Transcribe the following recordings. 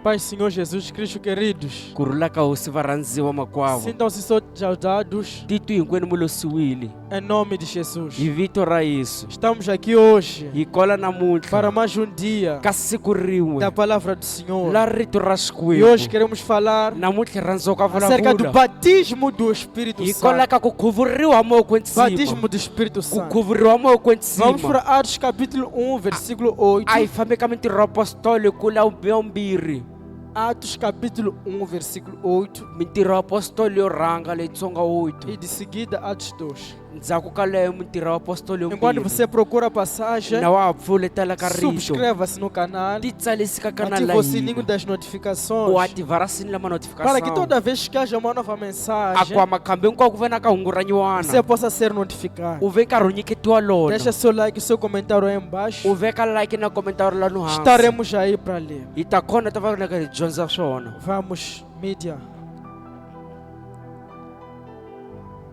Pai, Senhor Jesus Cristo, queridos, kurhula ka hosi va rhandziwa makwavo sintam-se saudados titwi hinkwenu mi losiwile em nome de Jesus. hi vito ra Yesu. Estamos aqui hoje Hi kola namuntlha para mais um dia ka siku rin'we da palavra do Senhor. la rito ra E hoje Xikwembu. queremos falar Namuntlha hi rhandziwa ka acerca do vulavula batismo do Espírito hi kola Santo. ka ku khuvuriwa mo kwetsima Batismo do Espírito ku Santo. khuvuriwa mo Vamos kwetsima para Atos capítulo 1, versículo 8. a hi fambi ka mintirho apostoli ku la vumbirhi. Atos capítulo 1, versículo 8. Mintirho apostoli yo rhanga leyitsonga 8 E de seguida Atos 2. ndzhaku ka leyo mintirho apostoli yo Enquanto mbirhi. você procura a passagem, na wa ha pfuletela ka rito subscreva-se no canal, ti tsalisi ka kanala ative o sininho hina das u notificações, ativa ra sini lama para que notificação toda vez que haja uma nova a mensagem, kwama khambi hinkwako ku ve na kahungu ra você nyuwana possa ser notificado. u ve nkarhi u nyiketiwa lona Deixa seu like, seu comentário aí embaixo. u veka like na komentário lá no hansi Estaremos aí para ler. hi ta khona ta va hi dyondza swona. Vamos, mídia.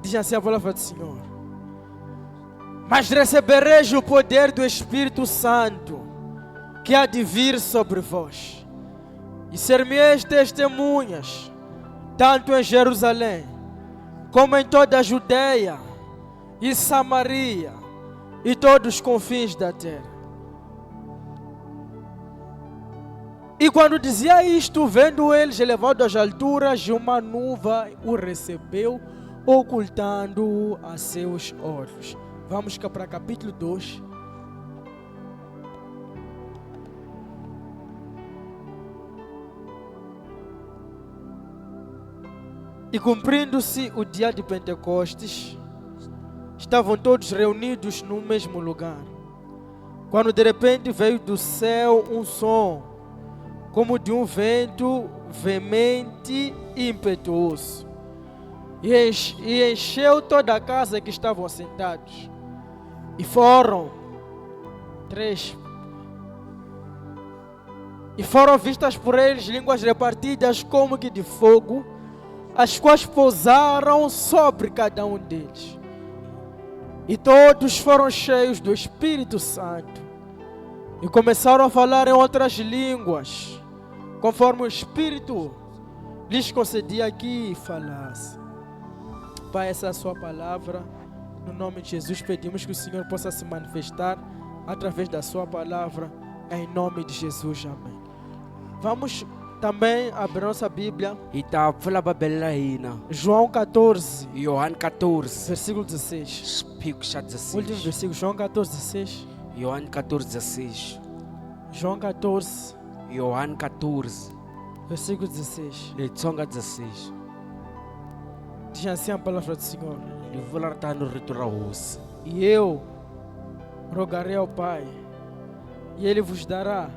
Diz assim a palavra do Senhor. Mas recebereis o poder do Espírito Santo, que há de vir sobre vós. E ser-me-eis testemunhas, tanto em Jerusalém, como em toda a Judeia e Samaria, e todos os confins da terra. E quando dizia isto, vendo eles elevado às alturas de uma nuvem, o recebeu, ocultando-o a seus olhos. Vamos cá para capítulo 2. E cumprindo-se o dia de Pentecostes, estavam todos reunidos no mesmo lugar. Quando de repente veio do céu um som, como de um vento veemente e impetuoso, e encheu toda a casa que estavam sentados. E foram vistas por eles línguas repartidas como que de fogo, as quais pousaram sobre cada um deles. E todos foram cheios do Espírito Santo e começaram a falar em outras línguas, conforme o Espírito lhes concedia que falasse. Pai, essa é a sua palavra. No nome de Jesus pedimos que o Senhor possa se manifestar através da sua palavra. Em nome de Jesus, amém. Vamos também abrir nossa Bíblia. hi ta pfula babele la hina João 14, Yohani 14 versículo 16. xiphiqo xa Último 16 versículo, João 14, 16. Yohani 14 16 João 14, Yohani 14 versículo 16. leyitsonga 16 Diz assim a palavra do Senhor. li vula ri tani rito ra hosi. E eu rogarei ao Pai, e Ele vos dará.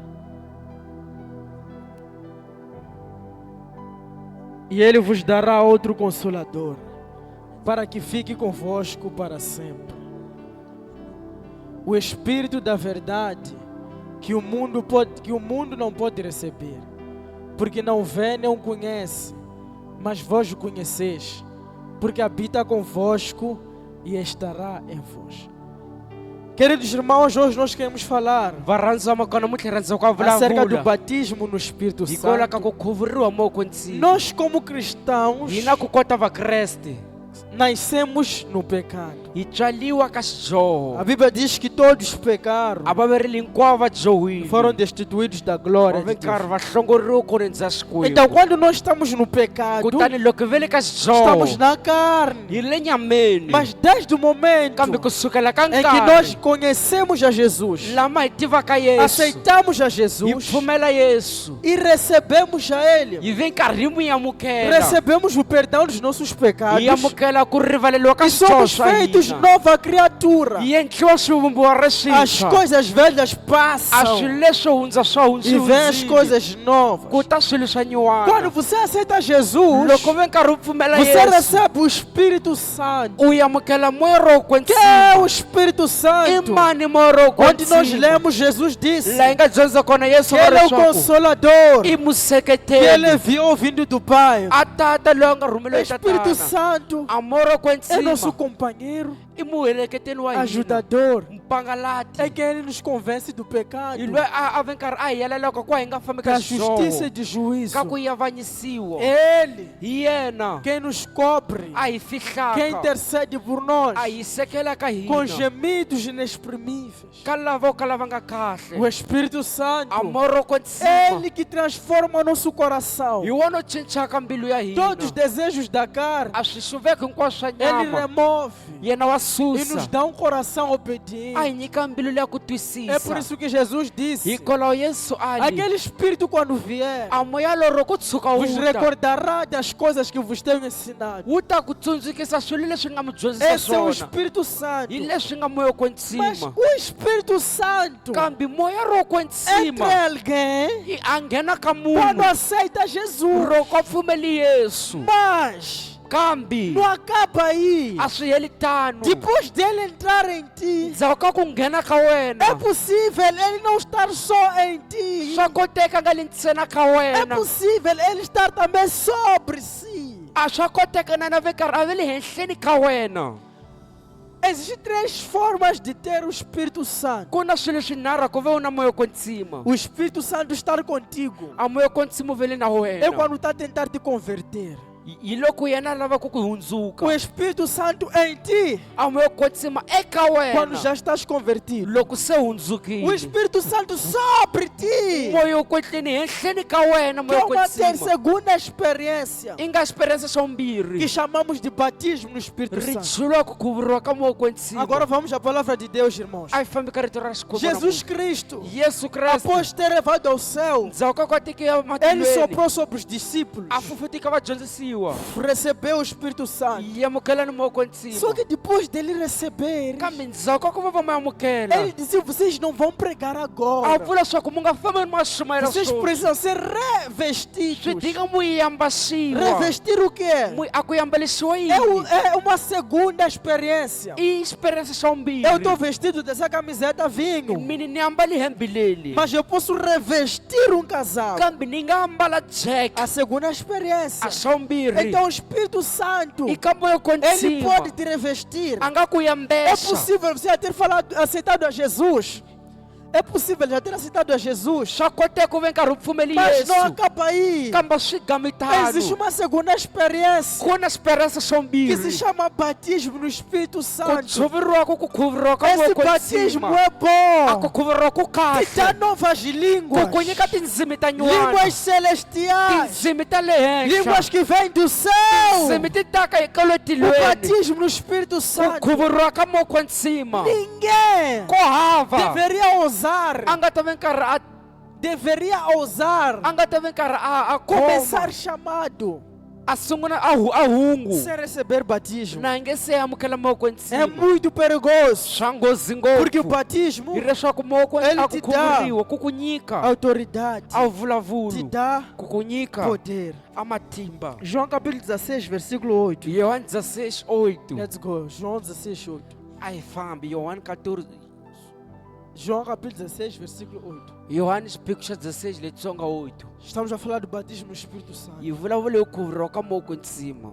E Ele vos dará outro Consolador, para que fique convosco para sempre. O Espírito da verdade, que o mundo não pode receber, porque não vê nem o conhece, mas vós o conheceis, porque habita convosco e estará em vós. Queridos irmãos, hoje nós queremos falar Va rhandziwa makona mutlhe rhandziwa ka acerca do vulavula batismo no Espírito hi kola ka Santo. ku khuvuriwa mo kwetsima. Nós, como cristãos, Hina ku kota vakreste nascemos no pecado. hi tswaliwa ka xidyoho A Bíblia diz que todos pecaram, a va verile hinkwavo va dyohile foram destituídos da va glória ve de Deus. nkarhi va hlongoriwa ku rindza Então, xikwembu. quando nós estamos no pecado, Kutani loko hi ve le ka estamos xidyoho na carne. hi le nyameni, Mas desde o momento kambe kusukela ka em que nós nkarhi conhecemos a Jesus, lama hi tivaka Yesu, aceitamos a hi Jesus pfumela Yesu, e recebemos a Ele, hi ve nkarhi hi n'wi amukela, recebemos o perdão dos nossos pecados hi amukela ku rivaleliwa ka e swidyoho somos swa feitos hina, nova criatura. hi endliwa swivumbiwa ra As swintshwa, coisas velhas a passam swilo leswo hundza swa e vem as hundzile coisas novas. ku ta swilo swa Quando nyuwana. você aceita Jesus, Loko ve nkarhi u pfumela você Yesu, recebe o Espírito Santo, u amukela moya ro que é o kwetsima. Espírito I Santo. mani moya ro Onde nós kwetsima lemos, Jesus disse laha hi nga dyondza kona Yesu que Ele é o leswaku Consolador, i que Ele museketeli enviou vindo do Pai. a tata loyi a nga O rhumeliwa hi Espírito tatana. Santo A moya ro é nosso kwetsima companheiro, i muheleketeli wa hina, ajudador, pangalati é que Ele nos convence do pecado, e loyi a vem karhi a hi yelela ka ku a hi nga fambi ka da justiça e xizoho de juízo. ka ku avanyisiwa Ele, hi yena quem nos cobre, a hi quem fihlaka intercede por nós, a hi sekelaka com hina gemidos inexprimíveis. ka lava ka lava nga kahle O Espírito Santo, amoro ko ntsima Ele que transforma nosso coração. hi wona u cincaka mbilu ya Todos os hina desejos da carne, a swixuveko hinkwaswo swa Ele nyama remove yena wa e nos susa dá um coração a hi obediente. nyika mbilu leya ku É por twisisa isso que Jesus disse: hikwalaho yesu ali aquele Espírito, quando vier, a moya loro ku tshuka wu vos ta recordará das coisas que vos tenho ensinado. wu ta ku tsundzukisa swilo leswi nga mi dyondzisa Esse é o swona Espírito Santo. hi leswi nga moya Mas kwetsima o Espírito Santo kambe moya ro entra kwetsima em alguém a nghena ka quando munhu aceita Jesus. loko a pfumeli yesu Mas kambe não acaba aí. a swi heli tano Depois dele entrar em ti, ndzhaku ka ku nghena ka é wena possível ele não estar só em ti. swa koteka nga le ntsena ka É wena possível ele estar também sobre si. a swa koteka na ve karhi a ve le henhleni ka wena Existem três formas de ter o Espírito Santo. ku na swilo swinharhu ku ve u na moya kwetsima O Espírito Santo estar contigo a moya kwetsima u ve le na é wena quando está a tentar te converter. hi loko yena a lava ku ku hundzuka O Espírito Santo em ti a moya kwetsima eka quando wena já estás convertido. loko se O hundzukile Espírito Santo sobre ti. moya wu kwetleni henhleni ka wena Que moya é uma kwetsima segunda experiência i nga experiência swa que vumbirhi chamamos de batismo no Espírito ri Santo. tshuriwa ku khuvuriwa ka moya kwetsima Agora vamos à palavra de Deus, irmãos. a hi fambi ka rito ra xikwembu Jesus Cristo, yesu kreste após ter levado ao céu, ndzhaku ka ku a tekiwa ele matilweni soprou sobre os discípulos, a fufutika vadyondzisiwa recebeu o Espírito Santo. yi amukela ni moya Só kwetsima que depois dele receber, kambe ndzhaku ka ku va va mi amukela ele disse: vocês não vão pregar a agora. vula leswaku mu nga fambi ma swimayela Vocês swo precisam ser swi revestidos. dinga mu yi ambasiwa Revestir o quê? a ku ambalisiwa É, yini é uma segunda experiência. i experiência swa Eu vumbirhi estou vestido dessa camiseta vinho, mini ni ambali hembi leli mas eu posso revestir um casaco. kambe ni nga ambala jack A segunda experiência. a swa vumbirhi Então o Espírito Santo, i ka moya ele kwetsima pode te revestir. a nga ku É yambesa possível você já ter aceitado a Jesus. É possível já ter aceitado a Jesus. swa koteka ku ve nkarhi u pfumeli Mas não yesu acaba aí. kambe swi Existe gamitano uma segunda experiência ku na experiência swa que se vumbirhi chama batismo no Espírito ku Santo. tshuvuriwa ku ku khuvuriwa ka Esse moya batismo kwetsima é a ku bom. khuvuriwa ku Te dá kahle novas ku línguas. ku nyika tindzimi ta nywana Línguas celestiais. tindzimi ta le henhla Línguas que vêm do céu. tindzimi ti taka eka le O tilweni batismo no Espírito ku Santo. khuvuriwa ka moya kwetsima Ninguém ko hava deveria ousar. a nga ta ve nkarhi Deveria ousar a nga ta ve nkarhi a começar khoma chamado a sungula a hungu sem receber batismo. na nge se amukela moya É kwetsima muito perigoso. swa nghozi Porque o ngopfu batismo, hi leswaku moya Ele a te ku dá khuvuriwa ku ku nyika autoridade, a te vulavulu dá ku ku nyika poder. a matimba João capítulo 16, versículo 8. yohani 16:8 Let's go. João 16, 8. a hi fambi yohani 14 João capítulo 16, versículo 8. yohani xiphiku xa 16 letsonga 8 Estamos a falar do batismo no Espírito Santo. yi vulavula hi khuvuriwa ka moya kwetsima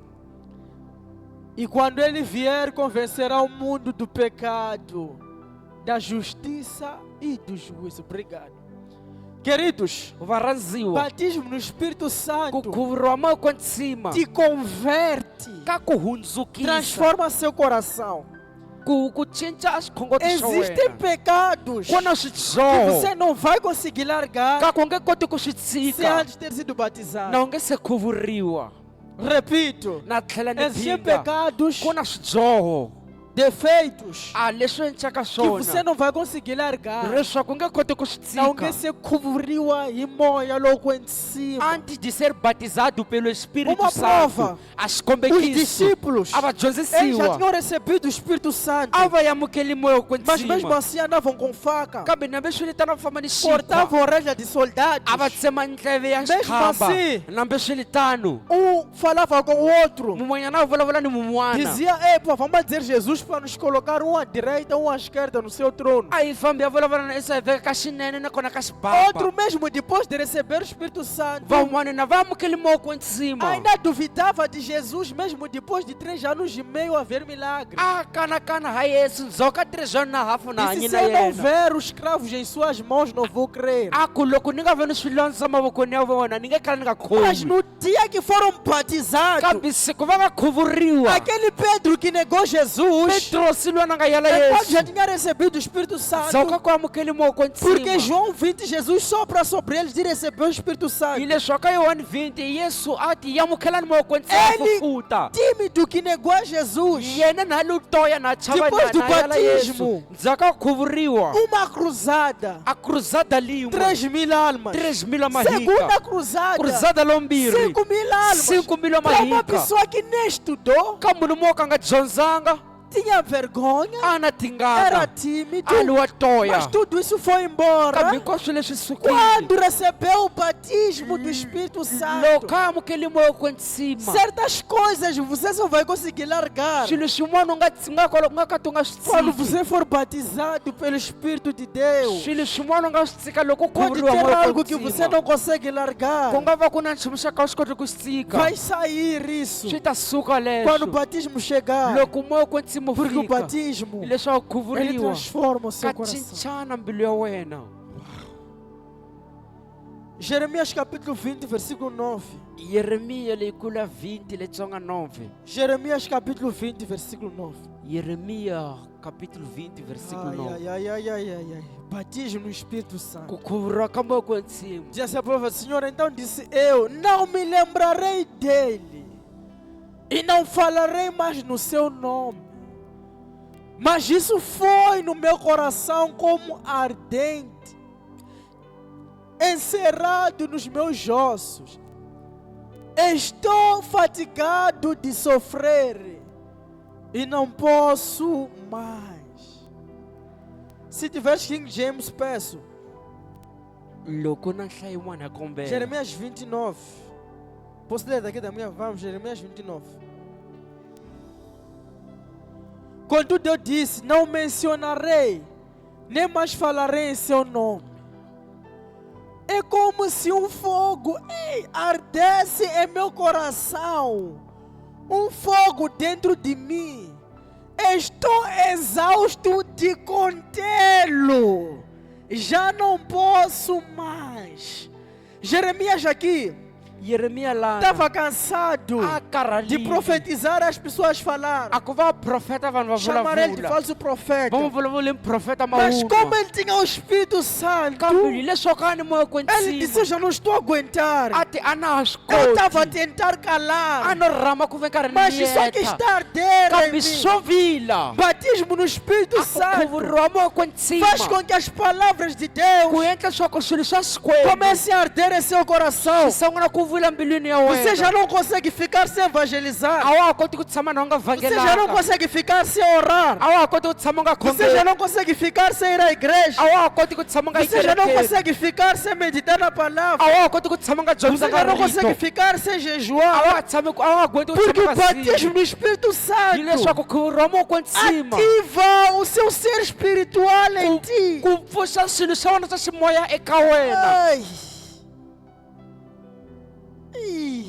E quando ele vier, convencerá o mundo do pecado, da justiça e do juízo. Obrigado. Queridos, varhandziwa batismo no Espírito ku Santo khuvuriwa moya kwetsima te converte, ka ku hundzukisa transforma seu coração. ku cinca xikhongoto xa Existem wena pecados ku na que swidzoho você não vai conseguir largar ka ku nge koti ku swi sem tshika antes ter sido batizado. na u nge se khuvuriwa Repito, na tlhela ni existem phinda pecados, ku na swidzoho defeitos, a leswi endlaka que você swona não vai conseguir largar. leswaku u nge koti ku swi Não tshika que se cobriu e moia logo em cima. antes de ser batizado pelo Espírito Uma Santo prova. a Os xikombekiso discípulos, a eles já vadyondzisiwa tinham recebido o Espírito Santo, a va yamukeli moya mas mesmo kwetsima assim andavam com faca, kambe na leswi vitana ku famba ni xikhwa cortavam orelha de soldados. a va tsema ndleve ya Mesmo xikhamba assim, nambe swi litano Um falava com o outro, mun'wanyana a vulavula ni mun'wana dizia: Ei, pô, vamos dizer Jesus Jesus para nos colocar um à direita, um à esquerda no seu trono. a hi fambi ya vulavula na Yesu a hi veka ka xinene nakona ka xibaba. Outro mesmo, depois de receber o Espírito Santo, Van'wana na va amukeli moko wa ntsima. ainda duvidava de Jesus mesmo depois de 3 anos e meio haver milagre. A kanakana ha Yesu ndzhaku ka 3 anos na hafu na E hanyi se na eu não yena. ver os cravos em suas mãos, não vou crer. A ku loko ni nga voni swilondza mavokweni ya vona ni nge kala ni nga Mas khomi. no dia que foram batizados, Kambe siku va nga khuvuriwa, aquele Pedro que negou Jesus, Petrosi loyi a nga yela depois já Yesu tinha recebido o Espírito ndzhaku Santo. ka ku amukeli moko wa Porque ntsima. João 20, Jesus sopra sobre eles de receber o Espírito Santo. Hileswaku ka Yohani 20 Yesu a ti yamukelani moko wa ntsima Ele- fufuta. Tímido que negou a Jesus. Yena na lutoya na chava Depois do na yela batismo. Yesu ndzhaku ka ku khuvuriwa. Uma cruzada. A cruzada limwe 3.000 almas. 3.000 Segunda mahika. cruzada. Cruzada lombirhi 5.000 almas. 5.000 Para uma mahika. pessoa que nem estudou, Ka munhu mo ka nga dyondzanga tinha vergonha, a na era tingana tímido, a lowa mas toya. tudo isso foi Kambe embora hinkwaswo leswi sukile quando recebeu o batismo do Espírito Santo. loko a amukeli moko wa ntsima. Certas coisas você só vai conseguir largar Swilo swin'wana u nga ka ti nga swi quando tshiki. você for batizado pelo Espírito de Deus. Swilo swin'wana u nga swi tshika loko u Pode khuvuriwa ter moko wa algo que você ntsima. não consegue largar. Ku nga va ku na nchumu xa ka u swi koti ku swi tshika. Vai sair isso Swi ta suka quando o leswo batismo chegar. loko moko wa ntsima wu Porque o fika. batismo, Hileswaku ku ele khuvuriwa transforma o ka seu coração. cincana mbilu ya wena. Jeremias capítulo 20, versículo 9. Yeremiya leyi kula 20 letsonga 9. Jeremias capítulo 20, versículo 9. Yeremiya capítulo 20 versículo 9. Ai. Batismo no Espírito Santo. Ku khuvuriwa ka moko wa ntsima. Diz assim a palavra, Senhor, então disse eu, não me lembrarei dele e não falarei mais no seu nome. Mas isso foi no meu coração como ardente, encerrado nos meus ossos. Estou fatigado de sofrer e não posso mais. Se tiveres King James, peço. Loko na nhlayo yin'wana ya kombela. Jeremias 29. Posso ler daqui da minha? Vamos, Jeremias 29. Contudo eu disse, não mencionarei, nem mais falarei em seu nome. É como se um fogo ardesse em meu coração, um fogo dentro de mim. Estou exausto de contê-lo, já não posso mais. Jeremias aqui Yeremiya lana estava cansado a de karhalile. profetizar, as pessoas falar, A ku va profeta vanhu va chamar ele de vulavula. falso profeta. Va n'wi vulavula hi profeta Mas como mahungu. ele tinha o Espírito Santo, Kambe hileswaku a ni moya wa ele disse, eu ntsima. já não estou a aguentar. A ti a na ha swi Eu estava a koti. tentar A calar, no rhama ku ve nkarhi ni mas só que yeta. está a arder em Kambe mim. swo vila. Batismo no Espírito A ku Santo khuvuriwa moya wa ntsima. faz com que as palavras de Deus Ku endla leswaku swilo swa Xikwembu comecem a arder em seu coração. swi sungula ku vula mbilwini ya Você já wena. não consegue ficar sem evangelizar. A wa ha koti ku tshama na u nga Você já não vangelaka. consegue ficar sem orar. A wa ha koti ku tshama u nga Você já khongeli. não consegue ficar sem ir à igreja. A wa ha koti ku tshama u nga yi Você já não kerekeni. consegue ficar sem meditar na A palavra. wa ha koti ku tshama u nga Você dyondzanga já não consegue rito. ficar sem A jejuar. wa ha tshami a wa ha aguenti ku Porque o tshama ka batismo sini. no Espírito Santo Hileswaku khuvuriwa moya wa ntsima. ativa o seu ser espiritual em ti. Ku pfuxa swilo swa wena swa ximoya eka wena. Ai. Ih.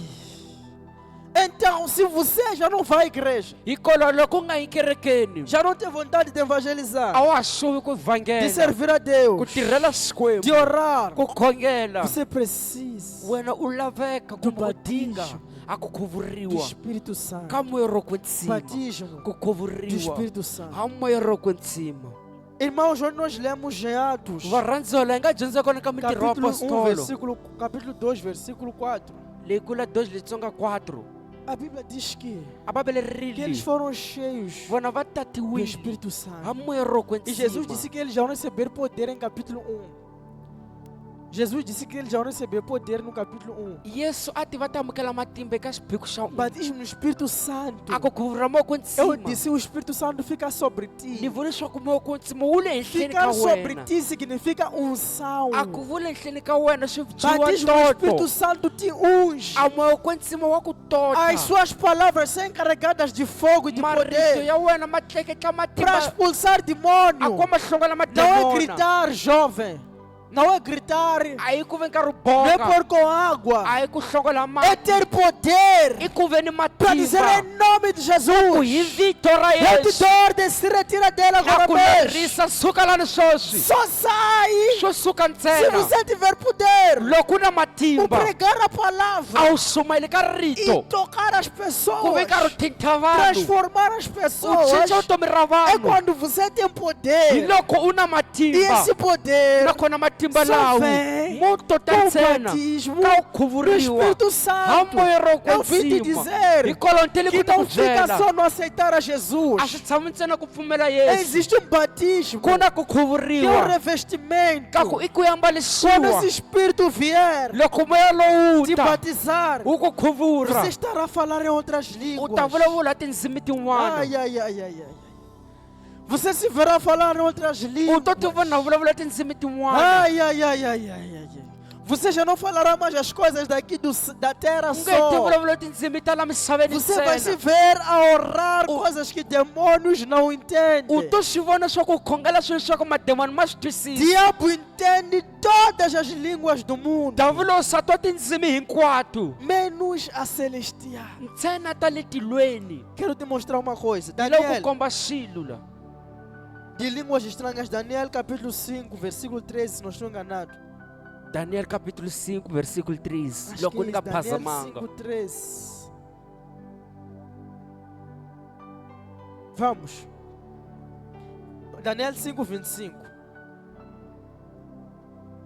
Então, se você já não vai à igreja, Hikwalaho loko u nga yi kerekeni, já não tem vontade de a evangelizar, wa ha xuvi ku de vhangela, servir a ku Deus, tirhela Xikwembu, de orar, ku khongela. você precisa Wena u laveka do kumbe u dinga batismo a ku do khuvuriwa Espírito Santo. ka moya ro kwetsima. Batismo Ku do khuvuriwa Espírito Santo. ha moya ro kwetsima. Irmãos, hoje nós lemos em Atos, Varhandzela hi nga dyondza kona ka mintirho wa capítulo 1, apostolo versículo, capítulo 2, versículo 4. leyi kula 2 letsonga 4. A Bíblia diz que A Bíblia eles ri foram cheios vona va do tatiwile Espírito ha Santo. moya ro E Jesus kwetsima. disse que eles já vão receber poder em capítulo 1. Jesus disse que eles vão receber poder no capítulo 1. Yesu a ti va ta amukela matimba eka xiphiqo xa Batismo no Espírito Santo. a ku khuvuriwa moko Eu ntsima disse o Espírito Santo fica sobre ti. ni vule leswaku moko ntsima wu le henhleni ka Ficar sobre wena ti significa unção. a ku vule henhleni ka wena swi vuriwa Batismo no Espírito toto Santo te unge. a moko ntsima wa ku tota As suas palavras são encarregadas de fogo e de marito poder ya wena ma tleketla para matimba expulsar a demônio. koma hlongola Não é mademona gritar, jovem. Não é gritar, a hi ku ve nkarhi u não é boka pôr com água. a hi ku hlongola É mati ter poder i ku ve ni para dizer matimba em nome de ku hi Jesus. vito ra yesu Retidor, se retira dela a agora ku mesmo. lerisa suka lani sweswi Só sai swo suka se ntsena você tiver poder. loko u na O matimba pregar a palavra a wu sumayeli ka e rito tocar as ku ve pessoas. nkarhi u thinta vanhu Transformar as u pessoas. cinca vutomi ra É vanhu quando você tem hi poder. loko u na E matimba esse poder nakona matimba só lawo vem mo tota com o ntsena batismo ka u do khuvuriwa Espírito ha Santo. moya ro Eu vim te kwetsima dizer hi kolonteli que ku ta não ku fica byela só no aceitar a a swi Jesus. tshami ntsena ku pfumela yesu Existe um batismo ku na ku que é um khuvuriwa revestimento. ka ku i ku Quando ambalisiwa esse Espírito vier loko moya lowu te ta batizar, wu ku khuvura você estará a falar em outras u línguas. ta vulavula tindzimi tin'wana Ai, ai, ai, ai, ai. Você se verá falar em outras u línguas. to ti vona vulavula tindzimi tin'wana Ai, ai, ai, ai, ai, ai, ai. Você já não falará mais as coisas daqui da terra u nge ti só. vulavula tindzimi ta la misaveni Você vai se ntsena ver a orar coisas que demônios não u entendem. to swi vona swa ku khongela swilo swa ku mademoni ma swi twisisa Diabo entende todas as línguas do mundo, davula u sa twa tindzimi hinkwato menos a celestial. ntsena ta le tilweni Quero te mostrar uma coisa. hi lo ku Daniel, komba xilo la de línguas estranhas, Daniel capítulo 5, versículo 13, se não estou enganado. Daniel capítulo 5 versículo 13 Acho loko que ni é nga Daniel phazamanga 5, 13. Vamos. Daniel 5, 25.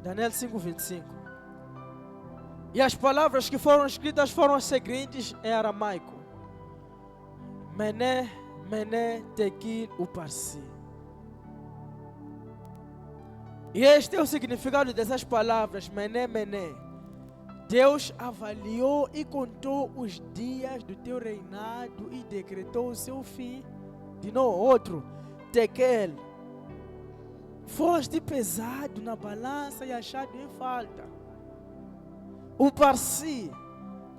Daniel 5, 25. E as palavras que foram escritas foram as seguintes em aramaico: Mené, Mené, Tequil, Uparsi. E este é o significado dessas palavras: Mené, Mené. Deus avaliou e contou os dias do teu reinado e decretou o seu fim. De novo, outro: Tequel. Foste pesado na balança e achado em falta. O Parsi,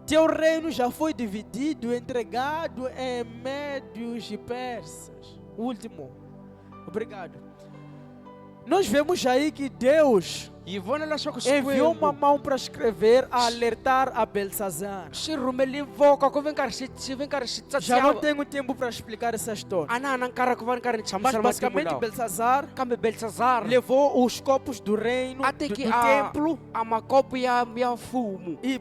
teu reino já foi dividido, entregado em médios e persas. Último. Obrigado. Nós vemos aí que Deus hi vona leswaku enviou uma xikwembu mão para escrever, a alertar a Belsazar. xi rhumeli voka ku ve nkarhi xi ve nkarhi xi Já não tsatsiwa tenho tempo para explicar essa história. a na ha na nkarhi ku va ni karhi ni Mas hlamusela matimu basicamente lawa Belsazar kambe belsazar levou os copos do reino, a do teki templo a makopo ya mfumo e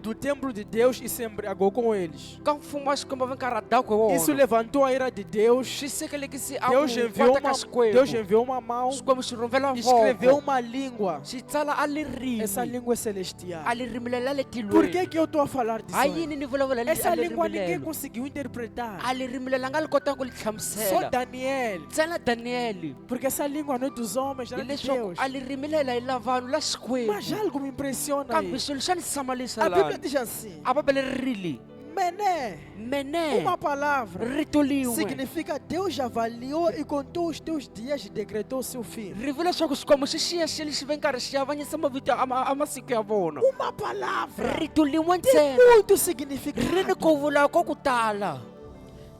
do templo de Deus e se embriagou com eles. ka mfumo wa xikwembu a ve nkarhi a daku hi Isso wona levantou a ira de Deus. swi sekelekisi a Deus ku enviou kwata ka Deus xikwembu enviou uma mão xikwembu xi rhumela e escreveu voko uma língua. xi tsala a lirimi Essa língua é celestial. a lirimile la le Por que tilweni que eu estou a falar disso? ha aí? yini ni vulavula Essa a língua ninguém lirimilelo conseguiu interpretar. a lirimilelo a nga li kotangi ku li Só hlamusela Daniel. ntsena daniyeli Porque essa língua não é dos homens, é de hileswaku Deus. a lirimilela hi la vanhu la Mas xikwembu algo me impressiona kambe aí. swilo xa ni samalisa A Bíblia lani diz assim: a babele ri rile Mené, mene uma palavra, rito lin'we significa Deus avaliou e contou os teus dias e decretou seu fim. ri vula leswaku xikwembu xi xiyaxile xi ve nkarhi xi avanyisa mavito a masiku ya vona Uma palavra rito lin'we tem ntsena muito ri ni significado. ku vula ko ku tala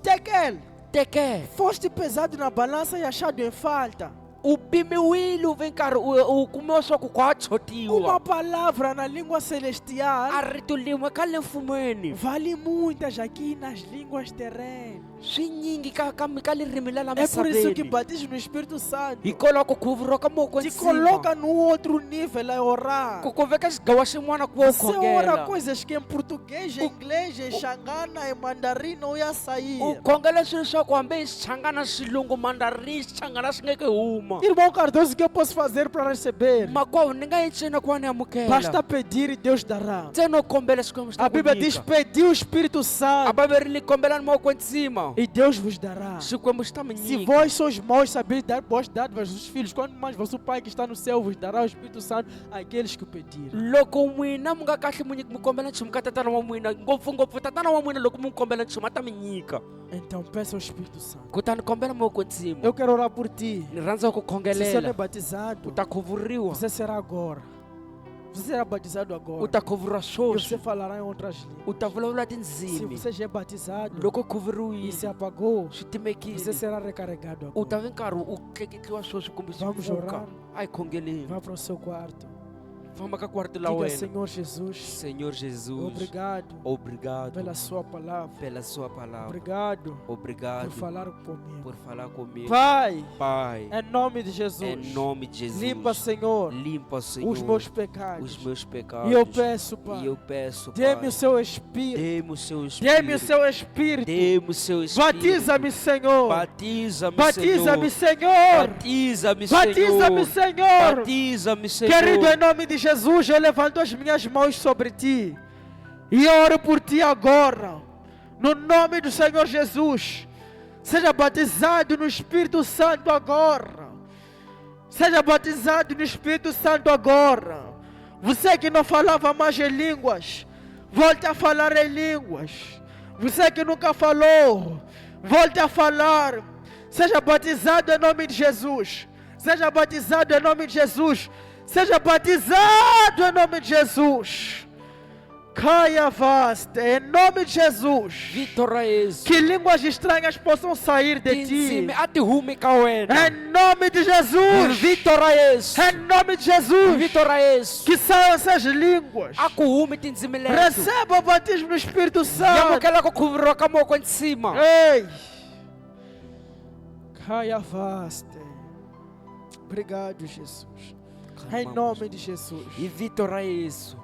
Tekel, teke foste pesado na balança e achado em falta. u pimiwile u ve nkarhi u kumiwa swa ku kwa Uma chotiwa palavra na língua celestial a rito lin'we ka le mfumeni vale muitas aqui nas línguas terrenas. swi nyingi ka lirimi la la É por isso que misaveni batismo no Espírito Santo hikwalaho ku khuvuriwa ka moko te ntsima coloca no outro nível a orar. ku veka xigawa xin'wana ku va u Você ora khongela coisas que em português, em inglês, em xangana, em mandarim não ia sair. u khongela swilo swa ku hambi hi xichangana xilungu mandarin xichangana xi nge ke huma Irmão Cardoso, o que eu posso fazer para receber? makwavo ni nga yi cina ku va ni Basta amukela pedir e Deus dará. ntsena u kombela xikwembu xi ta A ku Bíblia diz: nyika pediu o Espírito a Santo. baveri li kombela ni moko ntsima cima. e Deus vos dará. Xikwembu xi ta mi Se nyika. vós sois maus, sabeis dar boas dádivas aos filhos, quanto mais vosso Pai que está no céu vos dará o Espírito Santo àqueles que o pedirem. Loko n'wina mi nga kahle mi kombela nchumu ka tatana wa n'wina, ngopfungopfu tatana wa n'wina loko mi kombela nchumu a ta mi nyika. Então peça ao Espírito Santo. Kutani kombela mi kwetsima. Eu quero orar por ti. Ni rhandza ku Se você não é khongelela. batizado, U ta khuvuriwa. você será agora. Você será batizado U agora. ta khuvuriwa E você swoswi. falará em outras U línguas. ta vulavula Se tindzimi. você já é batizado Loko e se khuvuriwile, apagou, swi você timekile. será recarregado U ta agora. vi nkarhi u tleketliwa swoswi kumbe swi Vamos pfuka. orar. A hi khongeleni. Vá para o seu quarto. Famba ka kwarto la Diga, wena. Senhor Jesus, Senhor Jesus, obrigado obrigado pela sua palavra. pela sua palavra. Obrigado Obrigado por falar comigo. por falar comigo. Pai, Pai, em nome de Jesus, em nome de Jesus, limpa, Senhor, limpa, Senhor, os meus os pecados. meus pecados. E eu peço, Pai, E eu peço, dê-me Pai, o seu Espírito. dê-me o seu Espírito. Dê-me o seu Espírito. Dê-me o seu Espírito. Batiza-me, Senhor. Batiza-me, Batiza-me, Senhor. Senhor. Batiza-me, Batiza-me, Senhor. Senhor. Batiza-me, Senhor. Querido, em nome de Jesus, eu levanto as minhas mãos sobre ti e oro por ti agora, no nome do Senhor Jesus. Seja batizado no Espírito Santo agora. Seja batizado no Espírito Santo agora. Você que não falava mais em línguas, volte a falar em línguas. Você que nunca falou, volte a falar. Seja batizado em nome de Jesus. Seja batizado em nome de Jesus. Seja batizado em nome de Jesus. Caia vaste, em nome de Jesus. Vitor Yesu. Que línguas estranhas possam sair de ti. Tindzimi a ti humi ka wena. Em nome de Jesus. Vitor Yesu. Em nome de Jesus. Vitor Yesu. Que saiam essas línguas. A ku humi tindzimi leto. Receba o batismo do Espírito Santo. Yamukela ku khuvuriwa ka moko ntsima. Ei. Caia vaste. Obrigado, Jesus. Em nome de Jesus. Hi vito ra Yesu.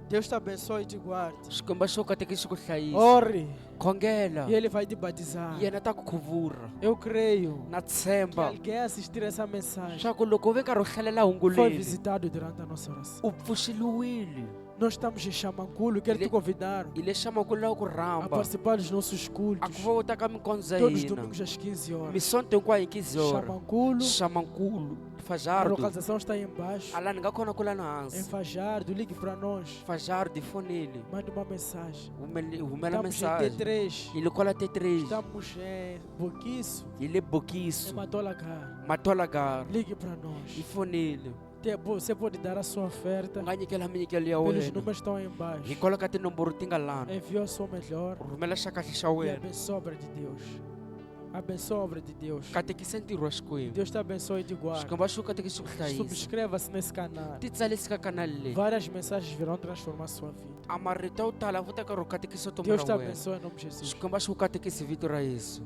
Deus te abençoe e te guarde. Xikwembu xo kateki xi ku hlayisa. Ore. Khongela. E Ele vai te batizar. Yena ta ku khuvura. Eu creio Na que tshemba alguém assistir essa mensagem swa ku loko u ve karhi u hlalela hungu foi leri visitado durante a nossa oração. u pfuxeliwile. Nós estamos em Xamanculo. Quero te convidar Hi le xamakulu lawa ku a rhamba participar dos nossos a cultos. ku va u ta ka mikondzo ya Todos os hina domingos às 15 horas. misonto hinkwayo hi 15 hora. Xamanculo. Xamankulu A Fajardo. localização está aí embaixo. A ni nga khona kula Em hansi. Fajardo. Ligue para nós. Fajardo hi fonile. Mande uma mensagem. Humela Estamos em mensagem. T3. Hi le kwala T3. Estamos em Boquiço. Hi le Em bokiso. Matolagar. Matolagara. Ligue para Hi nós. fonile. Você pode dar a sua oferta U nga nyikela minyikelo ya pelos wena. números que estão aí embaixo. Hikwalaho ka tinomboro ti nga lana. Envia o seu melhor Rhumela xa kahle xa e wena. abençoa a obra de Deus. Abençoa a obra de Deus. Katekisa ntirho wa Xikwembu. Deus te abençoe e te guarde. Xikwembu xi katekisa ku hlayisa. Subscreva-se nesse canal. Ti tsalisi ka kanali leyi. Várias mensagens virão transformar a sua vida. A marito yo tala vu ta karhi u katekisa vutomi Deus te ra wena. abençoe em nome de Jesus. Xikwembu xi ku katekisa hi vito ra Yesu.